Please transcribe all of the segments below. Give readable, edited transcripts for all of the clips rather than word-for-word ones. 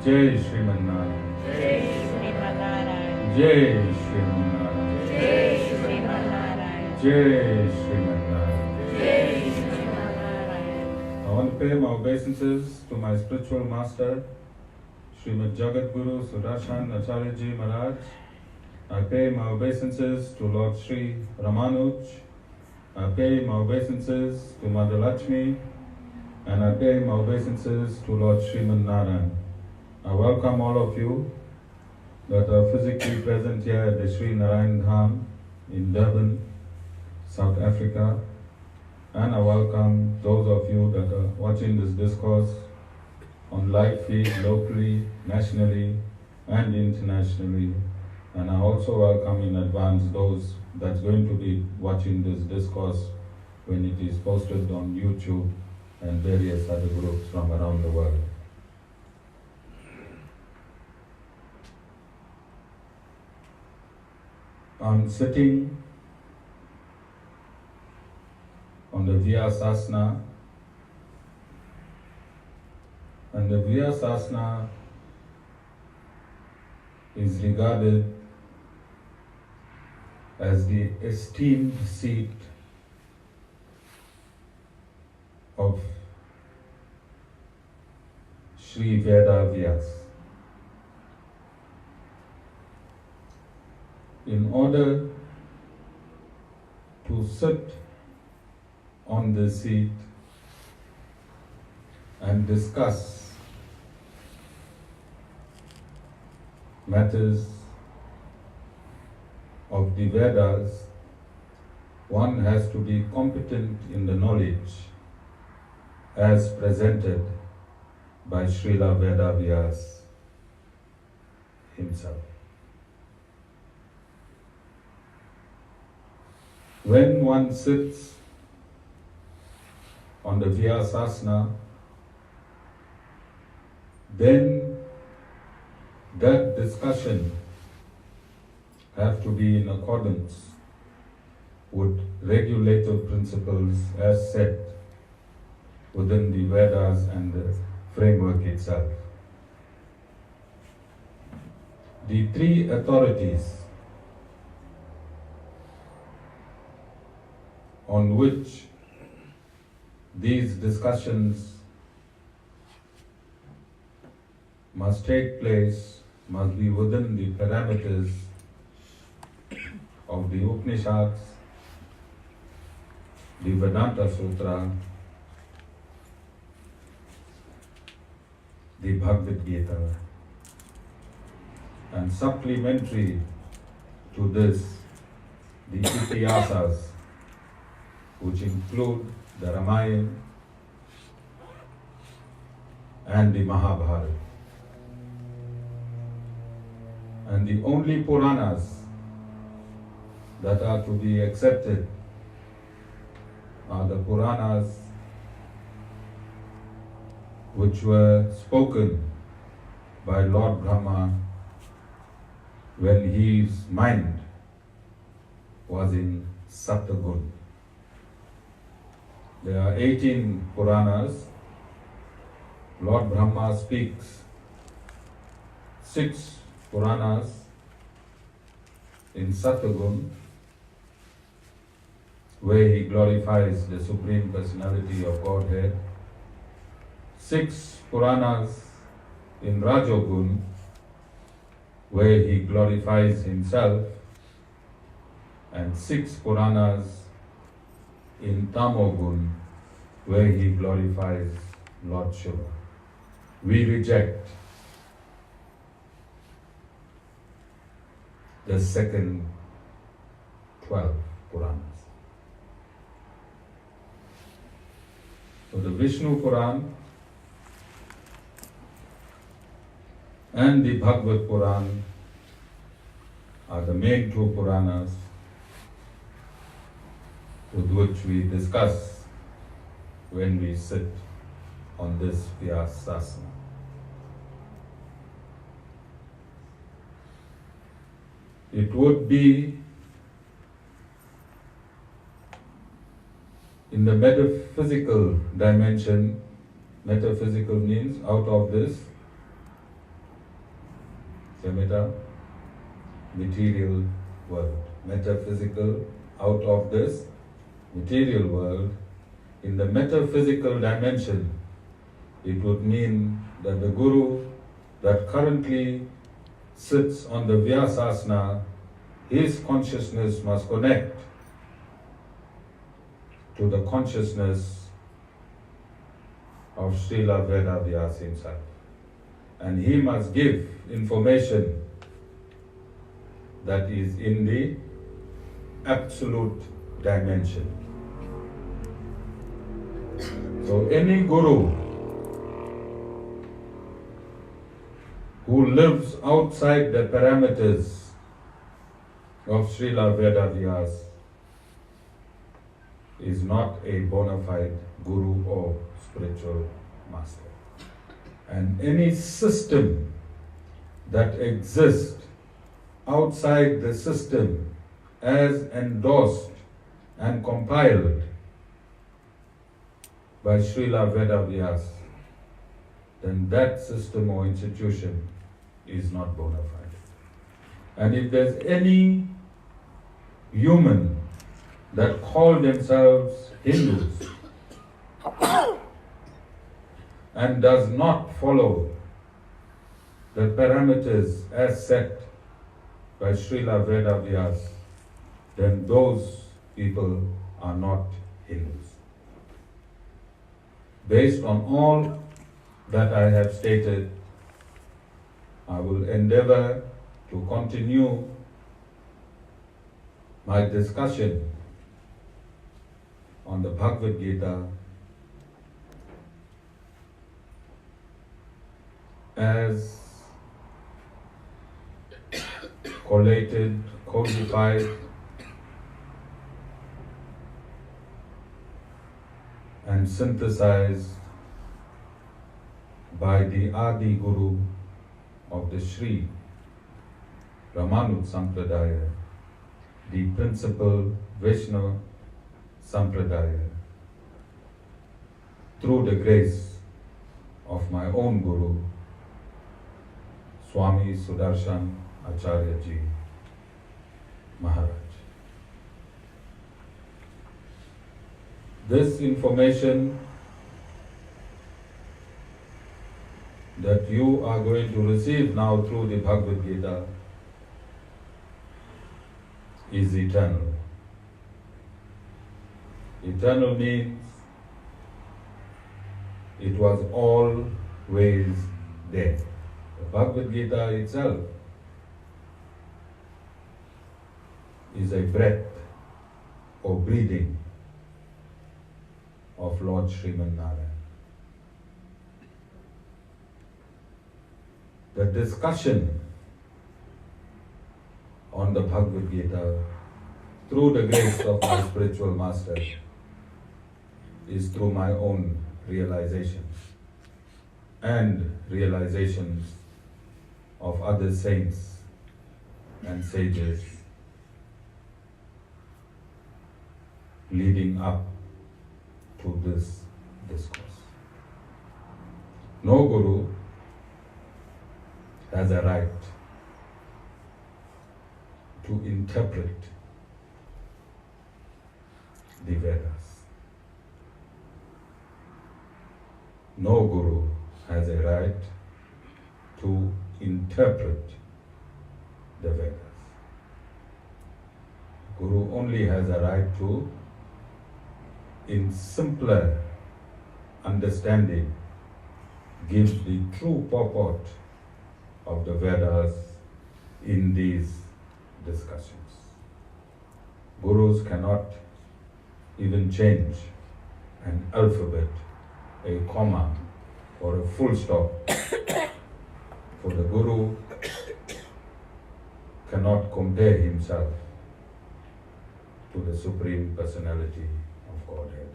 Jai Sri Narayan. Jai Sri Narayan. Jai Sri Narayan. Jai Sri Narayan. Jai Sri Narayan. Jai Sri Narayan. I want to pay my obeisances to my spiritual master, Srimad Jagat Guru Sudarshan Acharya Maharaj. I pay my obeisances to Lord Sri Ramanuj. I pay my obeisances to Mother Lakshmi. And I pay my obeisances to Lord Sriman Narayan. I welcome all of you that are physically present here at the Sri Narayan Dham in Durban, South Africa. And I welcome those of you that are watching this discourse on live feed locally, nationally, and internationally. And I also welcome in advance those that's going to be watching this discourse when it is posted on YouTube and various other groups from around the world. I'm sitting on the Vyasasana, and the Vyasasana is regarded as the esteemed seat of Sri Veda Vyas. In order to sit on the seat and discuss matters of the Vedas, one has to be competent in the knowledge as presented by Srila Veda Vyas himself. When one sits on the Vyasasana, then that discussion have to be in accordance with regulative principles as set within the Vedas and the framework itself. The three authorities on which these discussions must take place must be within the parameters of the Upanishads, the Vedanta Sutra, the Bhagavad Gita, and supplementary to this, the Itihasas, which include the Ramayana and the Mahabharata. And the only puranas that are to be accepted are the puranas which were spoken by Lord Brahma when his mind was in Saptagun. There are 18 puranas. Lord Brahma speaks 6 puranas in Saptagun, where he glorifies the Supreme Personality of Godhead. 6 puranas in Rajogun, where he glorifies himself, and 6 puranas in Tamogun, where he glorifies Lord Shiva. We reject the second 12 Puranas. So the Vishnu Puran and the Bhagavad Puran are the main 2 Puranas with which we discuss when we sit on this Vyasasana. It would be in the metaphysical dimension. Metaphysical means out of this Shemita, material world. Metaphysical, out of this material world, in the metaphysical dimension, it would mean that the Guru that currently sits on the Vyasasana, his consciousness must connect to the consciousness of Srila Veda Vyas himself. And he must give information that is in the absolute dimension. So any Guru who lives outside the parameters of Srila Veda Vyas is not a bona fide Guru or spiritual master. And any system that exists outside the system as endorsed and compiled by Srila Veda Vyas, then that system or institution is not bona fide. And if there's any human that call themselves Hindus and does not follow the parameters as set by Srila Veda Vyas, then those people are not Hindus. Based on all that I have stated, I will endeavor to continue my discussion on the Bhagavad Gita as collated, codified, and synthesized by the Adi Guru of the Sri Ramanuj Sampradaya, the principal Vaishnava Sampradaya, through the grace of my own Guru, Swami Sudarshan Acharya Ji Maharaj. This information that you are going to receive now through the Bhagavad Gita is eternal. Eternal means it was always there. The Bhagavad Gita itself is a breath or breathing of Lord Sriman Narayan. The discussion on the Bhagavad Gita through the grace of my spiritual master is through my own realizations and realizations of other saints and sages leading up to this discourse. No Guru has a right to interpret the Vedas. No Guru has a right to interpret the Vedas. Guru only has a right to, in simpler understanding, give the true purport of the Vedas in these discussions. Gurus cannot even change an alphabet, a comma, or a full stop. For the Guru cannot compare himself to the Supreme Personality of Godhead.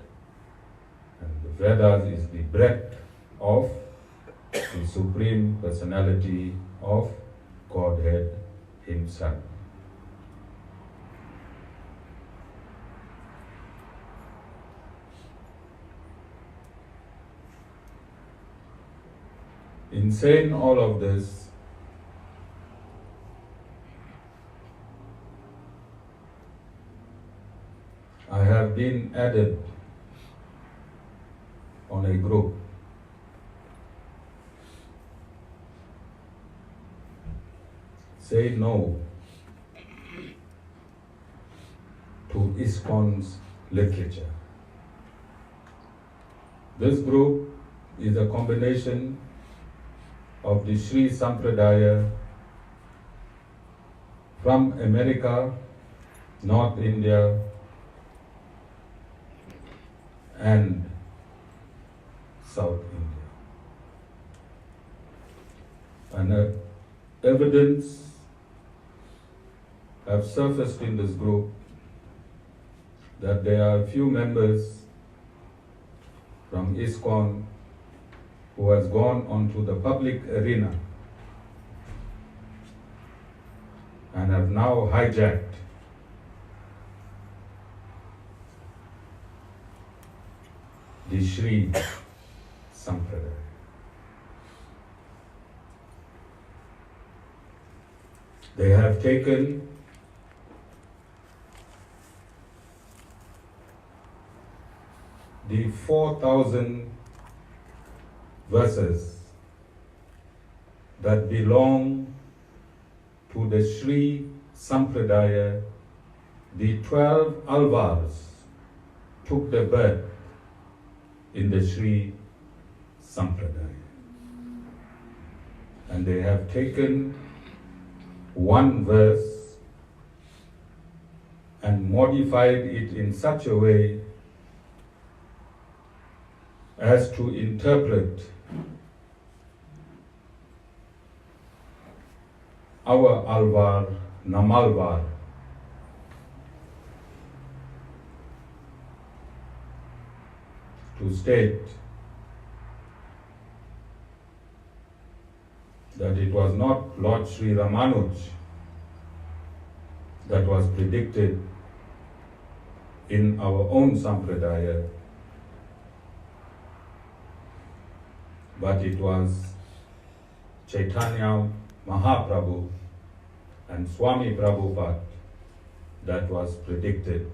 And the Vedas is the breath of the Supreme Personality of Godhead himself. In saying all of this, have been added on a group. Say no to Iskon's literature. This group is a combination of the Sri Sampradaya from America, North India, and South India. And evidence have surfaced in this group that there are a few members from Iskon who has gone onto the public arena and have now hijacked the Sri Sampradaya. They have taken the 4,000 verses that belong to the Sri Sampradaya. The 12 Alvars took their birth in the Sri Sampradaya. And they have taken one verse and modified it in such a way as to interpret our Alvar, Nammalvar, to state that it was not Lord Sri Ramanuj that was predicted in our own Sampradaya, but it was Chaitanya Mahaprabhu and Swami Prabhupada that was predicted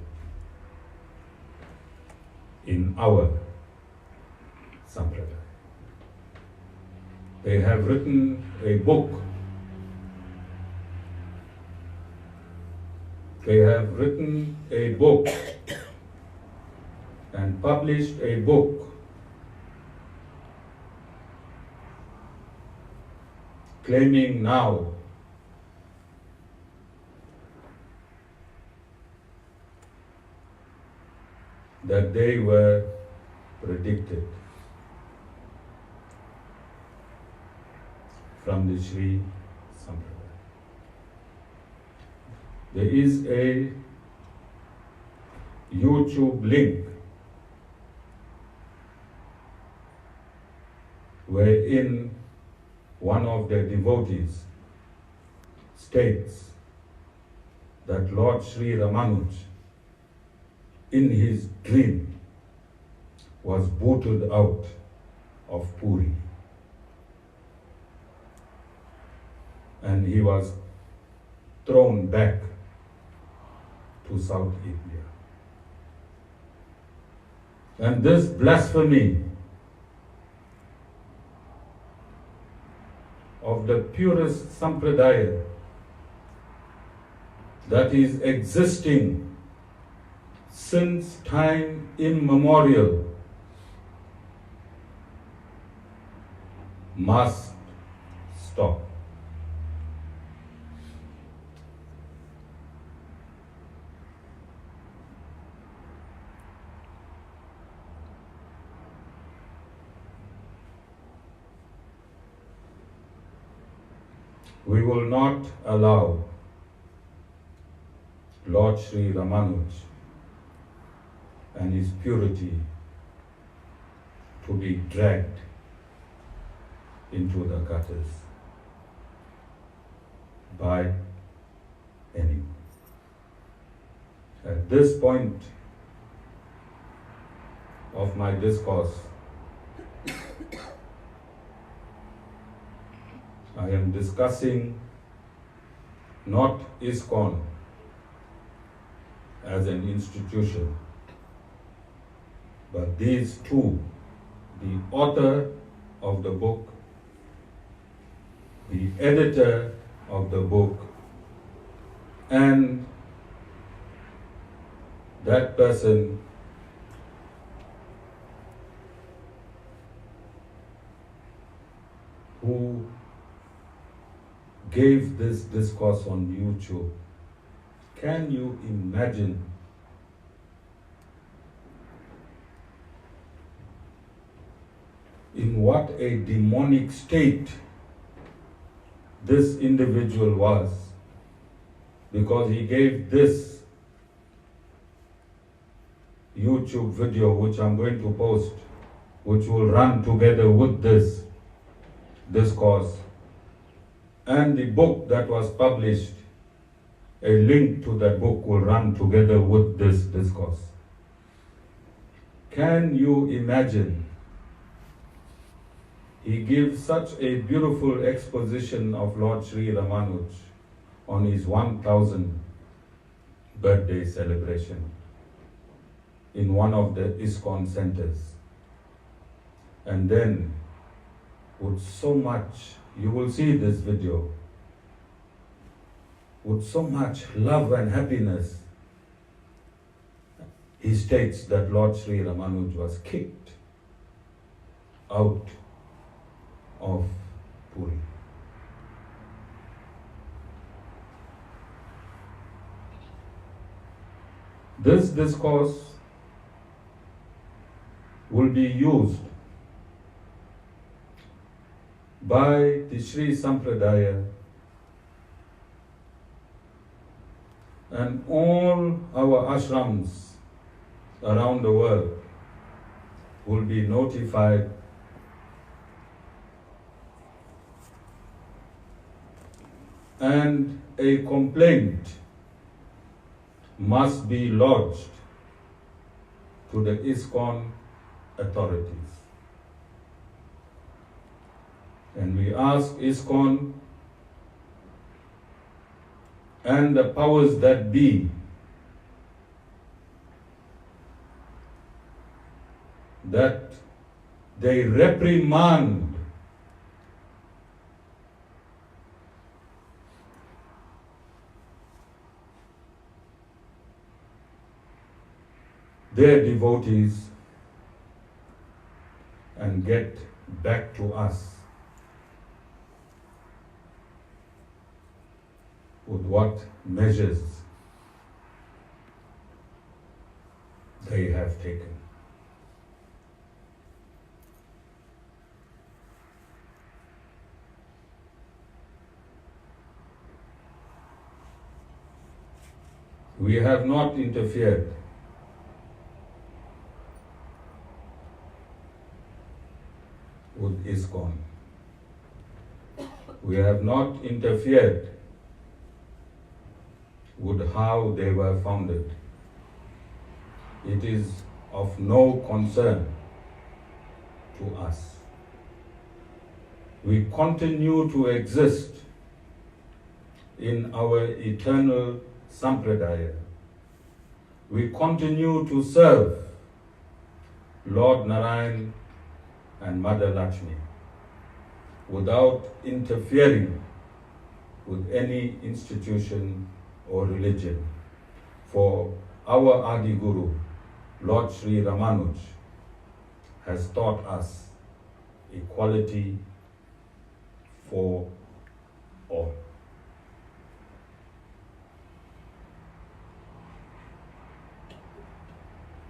in our Sampradaya. They have written a book. They have written a book and published a book claiming now that they were predicted from the Sri Sampradaya. There is a YouTube link wherein one of their devotees states that Lord Sri Ramanuj, in his dream, was booted out of Puri. And he was thrown back to South India. And this blasphemy of the purest Sampradaya that is existing since time immemorial must stop. We will not allow Lord Sri Ramanuj and his purity to be dragged into the gutters by anyone. At this point of my discourse, I am discussing not Iskon as an institution, But these two, the author of the book, the editor of the book, and that person who gave this discourse on YouTube, can you imagine in what a demonic state this individual was? Because he gave this YouTube video, which I'm going to post, which will run together with this discourse, and the book that was published, a link to that book will run together with this discourse. Can you imagine? He gives such a beautiful exposition of Lord Sri Ramanuj on his 1000th birthday celebration in one of the Iskon centers. And then, with so much, you will see this video, with so much love and happiness, he states that Lord Sri Ramanuj was kicked out of Puri. This discourse will be used by the Sri Sampradaya and all our ashrams around the world will be notified and a complaint must be lodged to the Iskon authorities. And we ask Iskon and the powers that be that they reprimand their devotees and get back to us with what measures they have taken. We have not interfered with Iskon. We have not interfered with how they were founded. It is of no concern to us. We continue to exist in our eternal Sampradaya. We continue to serve Lord Narayan and Mother Lakshmi without interfering with any institution or religion. For our Adi Guru, Lord Sri Ramanuj, has taught us equality for all.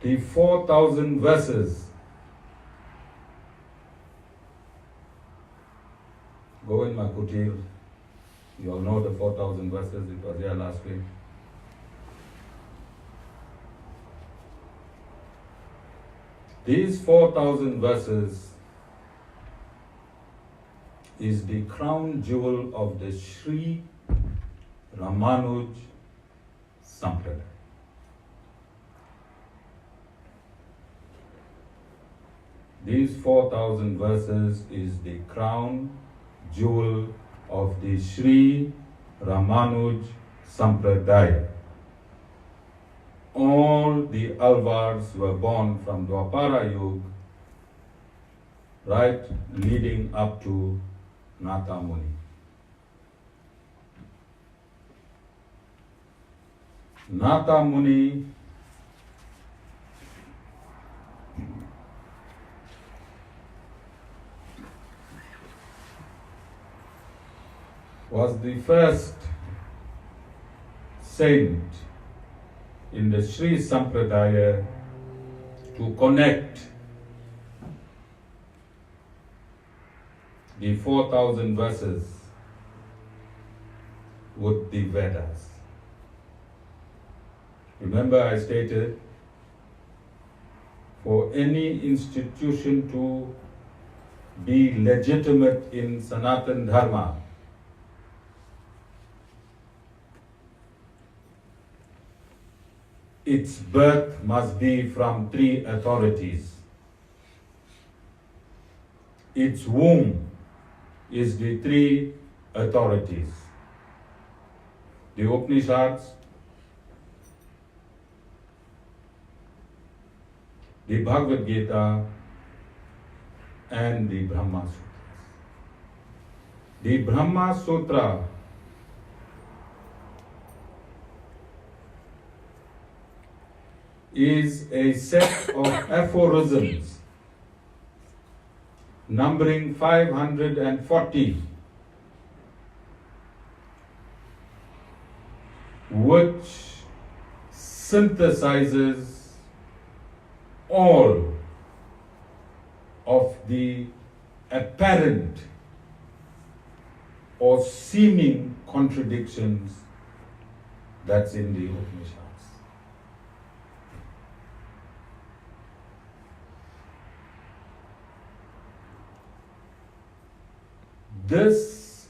The 4,000 verses, go in my kutir, you all know the 4,000 verses, it was here last week. These 4,000 verses is the crown jewel of the Sri Ramanuj Sampradaya. These 4,000 verses is the crown jewel of the Sri Ramanuj Sampradaya. all the Alvars were born from Dwapara Yuga, right, leading up to Nata Muni. Nata Muni was the first saint in the Sri Sampradaya to connect the 4,000 verses with the Vedas. Remember, I stated, for any institution to be legitimate in Sanatan Dharma, its birth must be from three authorities. Its womb is the three authorities: the Upanishads, the Bhagavad Gita, and the Brahma Sutras. The Brahma Sutra is a set of aphorisms numbering 540, which synthesizes all of the apparent or seeming contradictions that's in the Upanishads. This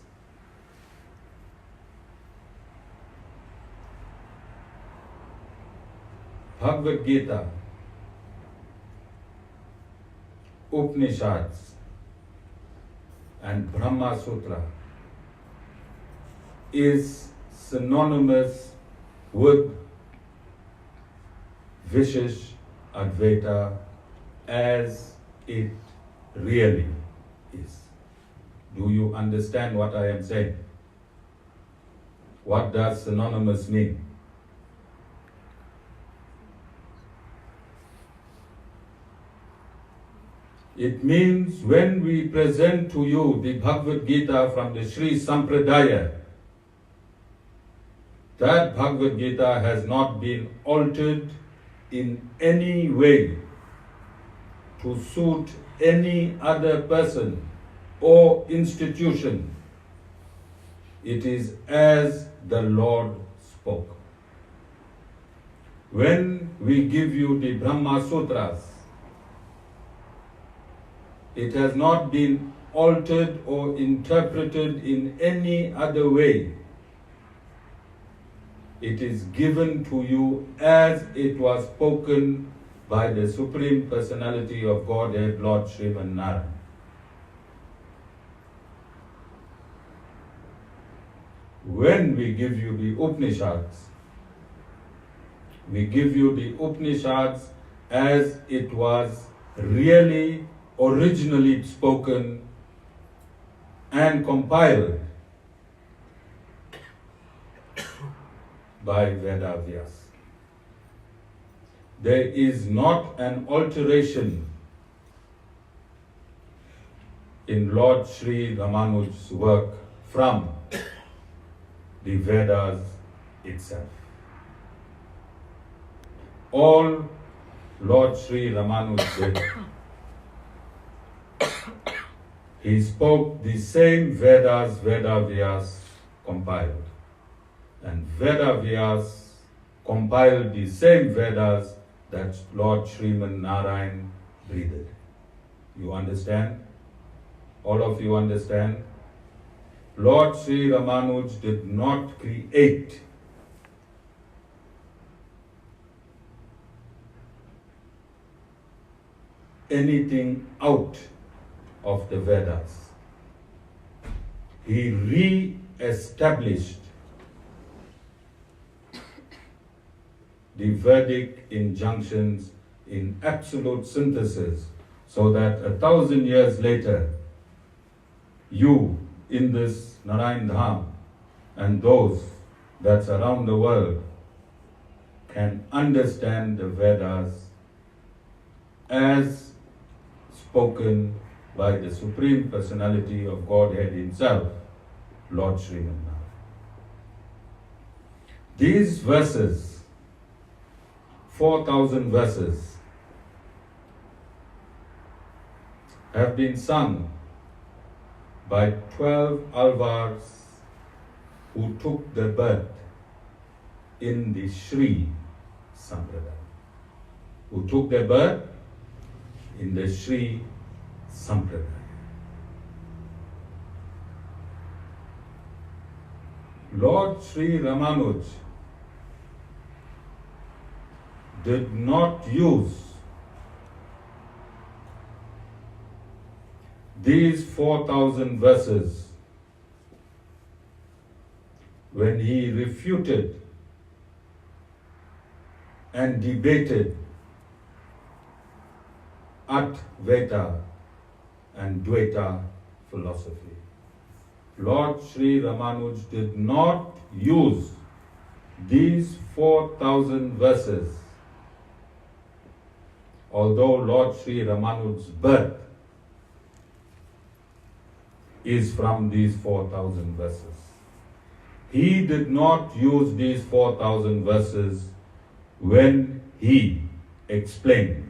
Bhagavad Gita, Upanishads, and Brahma Sutra is synonymous with Vishesh Advaita as it really is. Do you understand what I am saying? What does synonymous mean? It means when we present to you the Bhagavad Gita from the Sri Sampradaya, that Bhagavad Gita has not been altered in any way to suit any other person or institution. It is as the Lord spoke. When we give you the Brahma Sutras, it has not been altered or interpreted in any other way. It is given to you as it was spoken by the Supreme Personality of Godhead, Lord Sriman Narayan. When we give you the Upanishads, we give you the Upanishads as it was really originally spoken and compiled by Vedas. There is not an alteration in Lord Sri Ramanuj's work from the Vedas itself. All Lord Sri Ramanuj did, he spoke the same Vedas Vedavyas compiled, and Vedavyas compiled the same Vedas that Lord Sriman Narayan breathed. You understand? All of you understand? Lord Sri Ramanuj did not create anything out of the Vedas. He re-established the Vedic injunctions in absolute synthesis, so that 1,000 years later, you in this Narayan Dham and those that's around the world can understand the Vedas as spoken by the Supreme Personality of Godhead Himself, Lord Sri Nammalvar. These verses, 4,000 verses, have been sung by 12 Alvars who took their birth in the Sri Sampradaya. Who took their birth in the Sri Sampradaya. Lord Sri Ramanuj did not use these 4,000 verses when he refuted and debated Advaita and Dvaita philosophy. Lord Sri Ramanuj did not use these 4,000 verses, although Lord Sri Ramanuj's birth is from these 4,000 verses. He did not use these 4,000 verses when he explained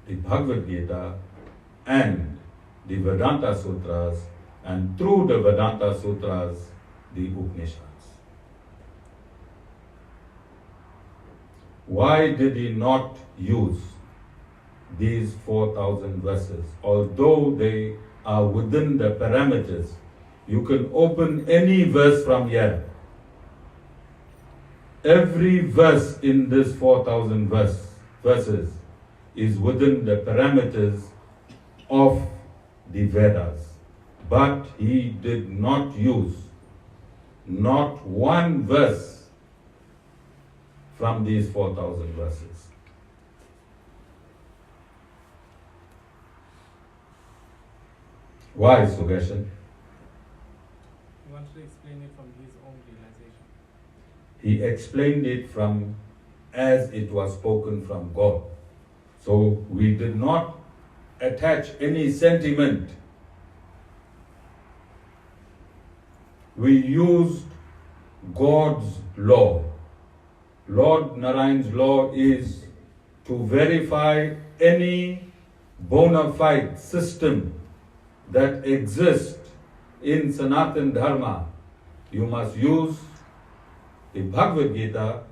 the Bhagavad Gita and the Vedanta Sutras, and through the Vedanta Sutras, the Upanishads. Why did he not use these 4,000 verses? Although they are within the parameters, you can open any verse from here. Every verse in this 4,000 verses is within the parameters of the Vedas. But he did not use not one verse from these 4,000 verses. Why, Sugeshan? He wants to explain it from his own realization. He explained it from as it was spoken from God. So we did not attach any sentiment. We used God's law. Lord Narayan's law is to verify any bona fide system that exists in Sanatana Dharma. You must use the Bhagavad Gita,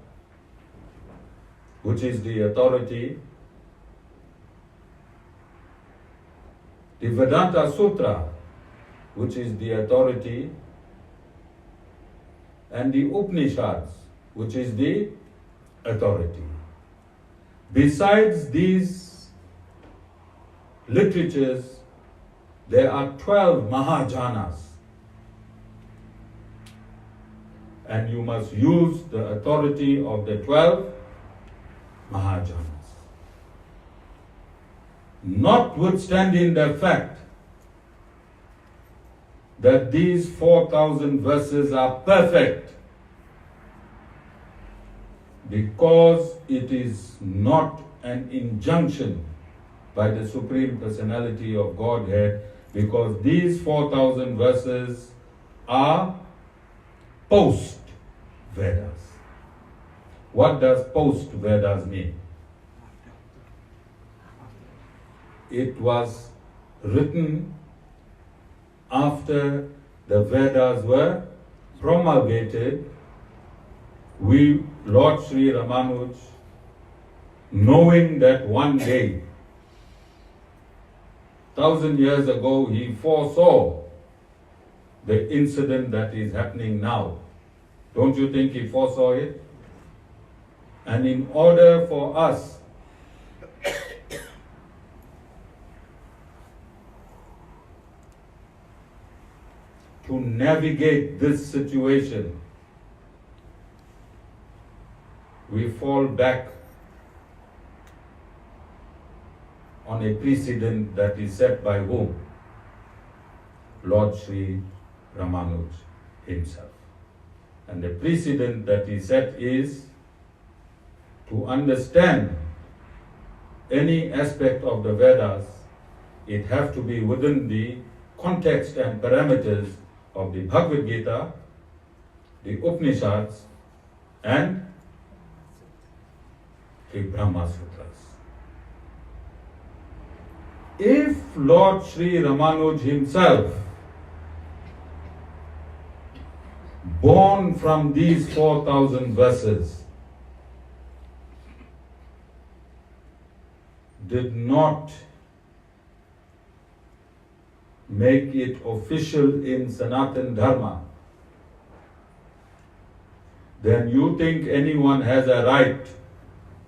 which is the authority, the Vedanta Sutra, which is the authority, and the Upanishads, which is the authority. Besides these literatures, there are 12 Mahajanas, and you must use the authority of the 12 Mahajanas. Notwithstanding the fact that these 4,000 verses are perfect, because it is not an injunction by the Supreme Personality of Godhead, because these 4,000 verses are post-Vedas. What does post-Vedas mean? It was written after the Vedas were promulgated. We, Lord Sri Ramanuj, knowing that one day, 1,000 years ago, he foresaw the incident that is happening now. Don't you think he foresaw it? And in order for us to navigate this situation, we fall back on a precedent that is set by whom? Lord Sri Ramanuj himself. And the precedent that is set is to understand any aspect of the Vedas, it has to be within the context and parameters of the Bhagavad Gita, the Upanishads, and the Brahma Sutras. If Lord Sri Ramanuj himself, born from these 4,000 verses, did not make it official in Sanatana Dharma, then you think anyone has a right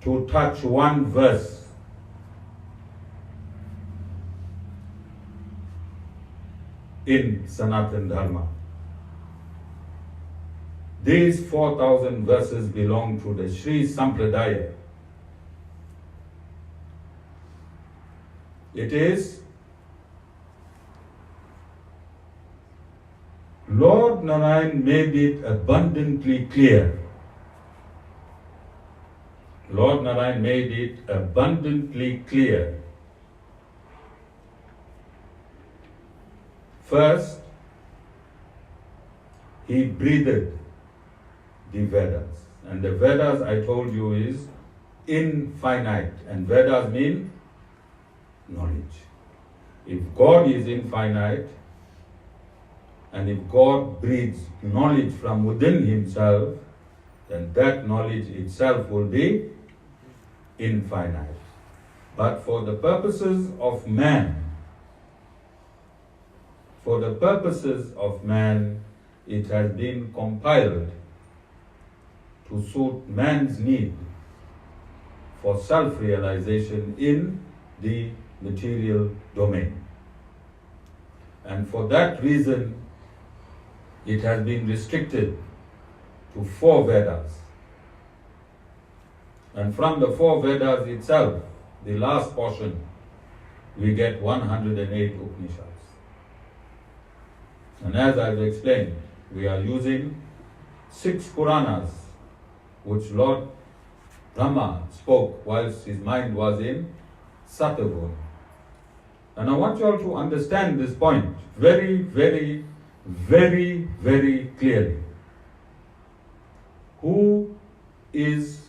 to touch one verse in Sanatana Dharma? These 4,000 verses belong to the Sri Sampradaya. It is Lord Narayan made it abundantly clear. Lord Narayan made it abundantly clear. First, he breathed the Vedas. And the Vedas, I told you, is infinite. And Vedas mean knowledge. If God is infinite, and if God breathes knowledge from within himself, then that knowledge itself will be infinite. But for the purposes of man, it has been compiled to suit man's need for self-realization in the material domain. And for that reason, it has been restricted to 4 Vedas. And from the 4 Vedas itself, the last portion, we get 108 Upanishads. And as I've explained, we are using 6 Puranas, which Lord Brahma spoke whilst his mind was in Sattva. And I want you all to understand this point very, very, very, very clearly. Who is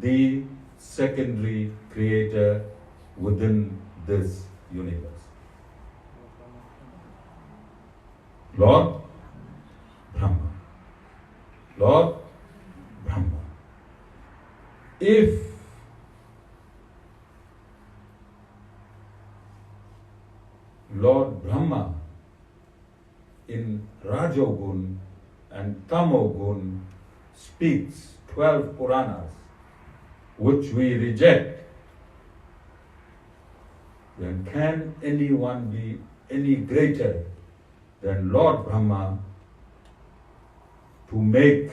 the secondary creator within this universe? Lord Brahma. Lord Brahma. If Lord Brahma in Rajogun and Tamogun speaks 12 Puranas, which we reject, then can anyone be any greater than Lord Brahma to make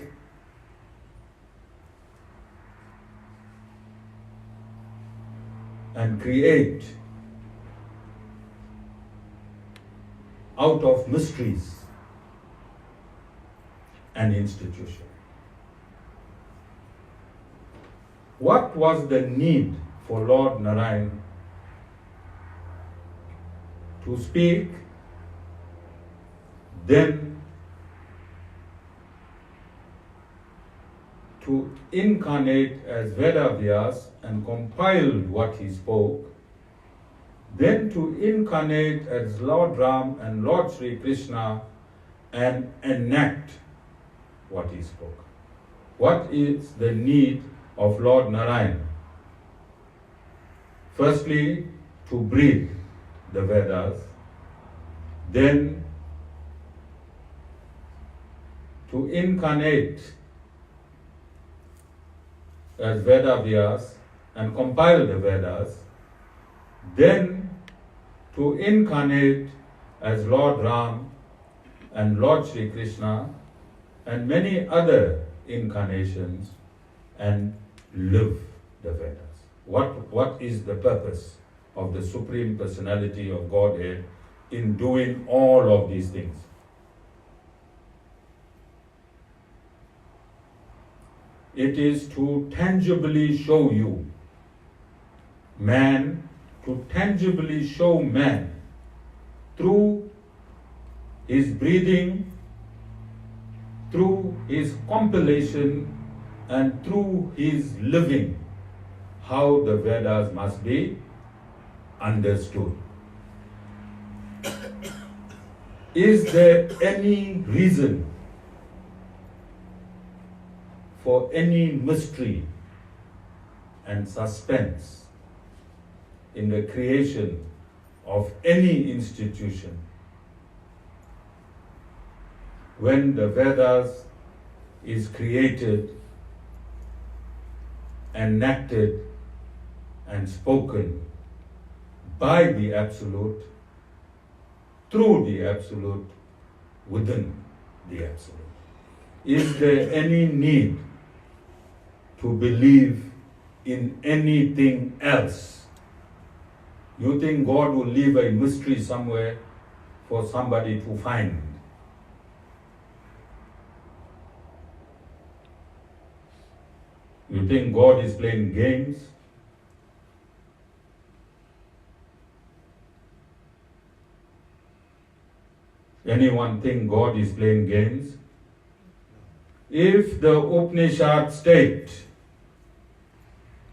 and create out of mysteries an institution? What was the need for Lord Narayan to speak, then to incarnate as Vedavyas and compiled what he spoke, then to incarnate as Lord Ram and Lord Sri Krishna and enact what he spoke? What is the need of Lord Narayan? Firstly, to breathe the Vedas, then to incarnate as Vedavyas and compile the Vedas, then to incarnate as Lord Ram and Lord Sri Krishna and many other incarnations and live the Vedas. What is the purpose of the Supreme Personality of Godhead in doing all of these things? It is to tangibly show you man, to tangibly show man through his breathing, through his compilation, and through his living, how the Vedas must be understood. Is there any reason for any mystery and suspense in the creation of any institution? When the Vedas is created, enacted, and spoken by the Absolute, through the Absolute, within the Absolute. Is there any need to believe in anything else? You think God will leave a mystery somewhere for somebody to find? You think God is playing games? Anyone think God is playing games? If the Upanishad state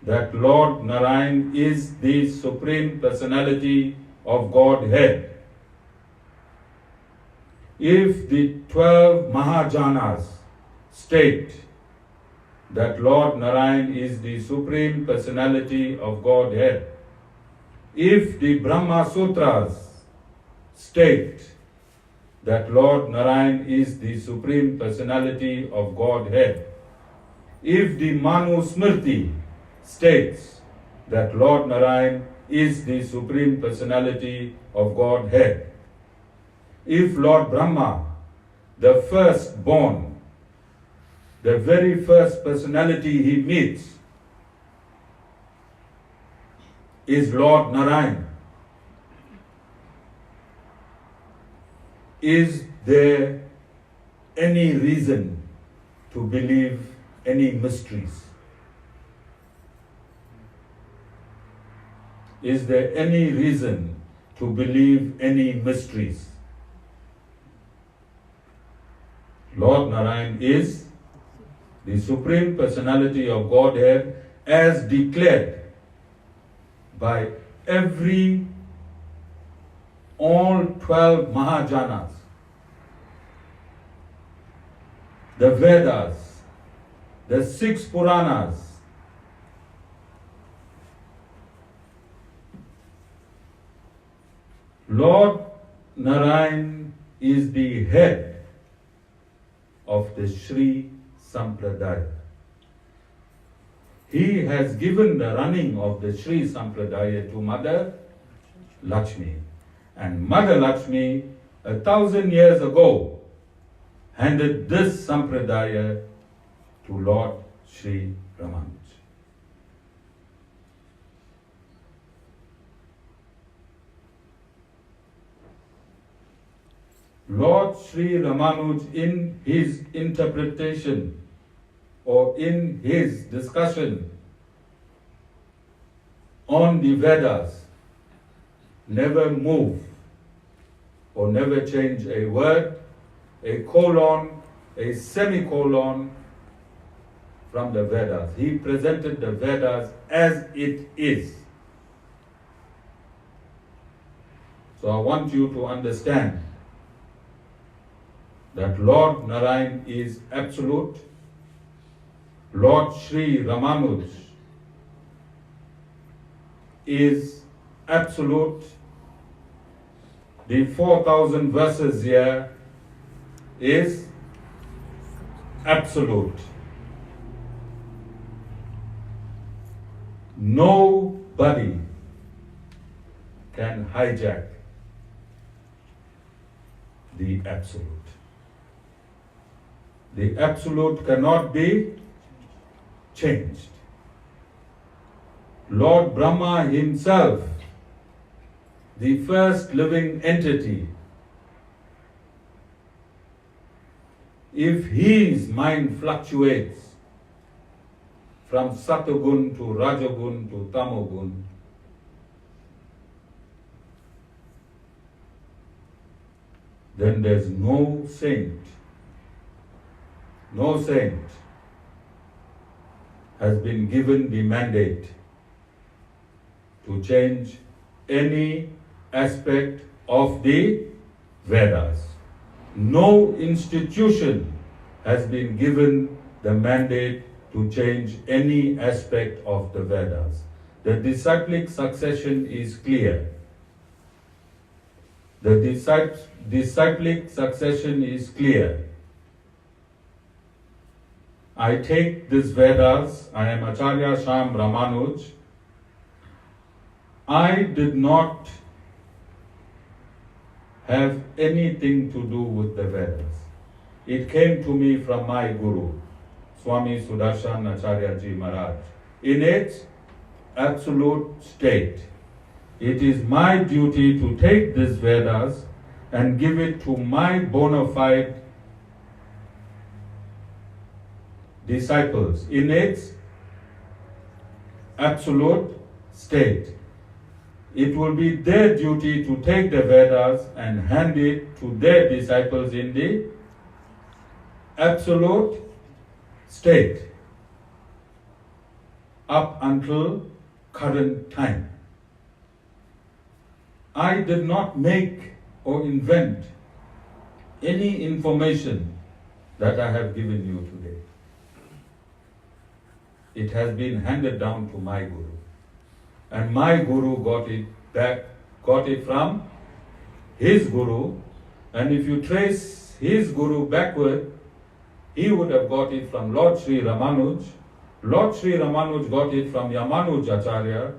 that Lord Narayan is the Supreme Personality of Godhead, if the 12 Mahajanas state that Lord Narayan is the Supreme Personality of Godhead, if the Brahma Sutras state that Lord Narayan is the Supreme Personality of Godhead, if the Manu Smriti states that Lord Narayan is the Supreme Personality of Godhead, if Lord Brahma, the firstborn, the very first personality he meets, is Lord Narayan, is there any reason to believe any mysteries? Is there any reason to believe any mysteries? Lord Narayan is the Supreme Personality of Godhead as declared by all 12 Mahajanas, the Vedas, the 6 puranas, Lord Narayan is the head of the Sri Sampradaya. He has given the running of the Sri Sampradaya to Mother Lakshmi. And Mother Lakshmi, 1,000 years ago, handed this Sampradaya to Lord Sri Ramanuj. Lord Sri Ramanuj, in his interpretation or in his discussion on the Vedas, never move or never change a word, a colon, a semicolon from the Vedas. He presented the Vedas as it is. So I want you to understand that Lord Narayan is absolute. Lord Sri Ramanuj is absolute. The 4,000 verses here is absolute. Nobody can hijack the absolute. The absolute cannot be changed. Lord Brahma himself, the first living entity, if his mind fluctuates from Satagun to Rajagun to Tamogun, then there's no saint has been given the mandate to change any aspect of the Vedas. No institution has been given the mandate to change any aspect of the Vedas. The disciplic succession is clear. The disciplic succession is clear. I take this Vedas, I am Acharya Shyam Ramanuj. I did not have anything to do with the Vedas. It came to me from my Guru, Swami Sudarshan Acharya Ji Maharaj, in its absolute state. It is my duty to take this Vedas and give it to my bona fide disciples in its absolute state. It will be their duty to take the Vedas and hand it to their disciples in the absolute state up until current time. I did not make or invent any information that I have given you today. It has been handed down to my Guru. And my Guru got it from his Guru. And if you trace his Guru backward, he would have got it from Lord Sri Ramanuj. Lord Sri Ramanuj got it from Ramanujacharya.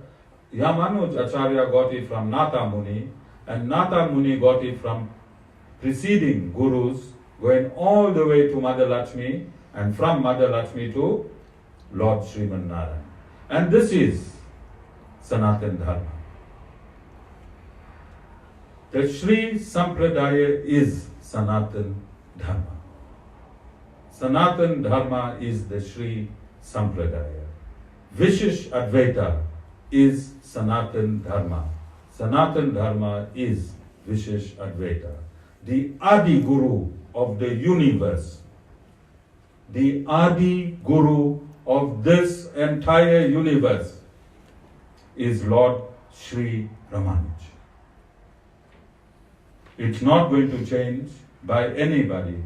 Ramanujacharya got it from Nata Muni. And Nata Muni got it from preceding Gurus, going all the way to Mother Lakshmi, and from Mother Lakshmi to Lord Sriman Narayan. And this is Sanatan Dharma. The Sri Sampradaya is Sanatan Dharma. Sanatan Dharma is the Sri Sampradaya. Vishish Advaita is Sanatan Dharma. Sanatan Dharma is Vishish Advaita. The Adi Guru of the universe, the Adi Guru of this entire universe is Lord Sri Ramanuj. It's not going to change by anybody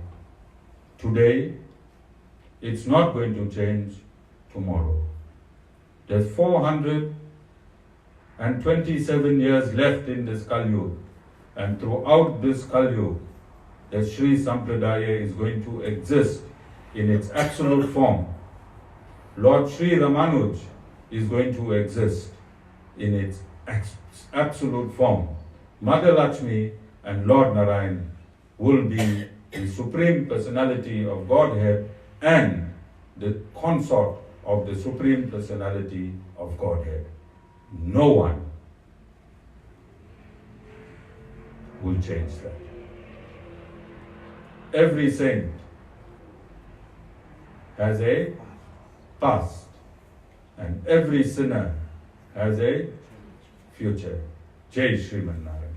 today. It's not going to change tomorrow. There's 427 years left in this Kali Yuga, and throughout this Kali Yuga, the Sri Sampradaya is going to exist in its absolute form. Lord Sri Ramanuj is going to exist in its absolute form. Mother Lakshmi and Lord Narayan will be the Supreme Personality of Godhead and the consort of the Supreme Personality of Godhead. No one will change that. Every saint has a past, and every sinner has a future. Jai Shriman Narayan.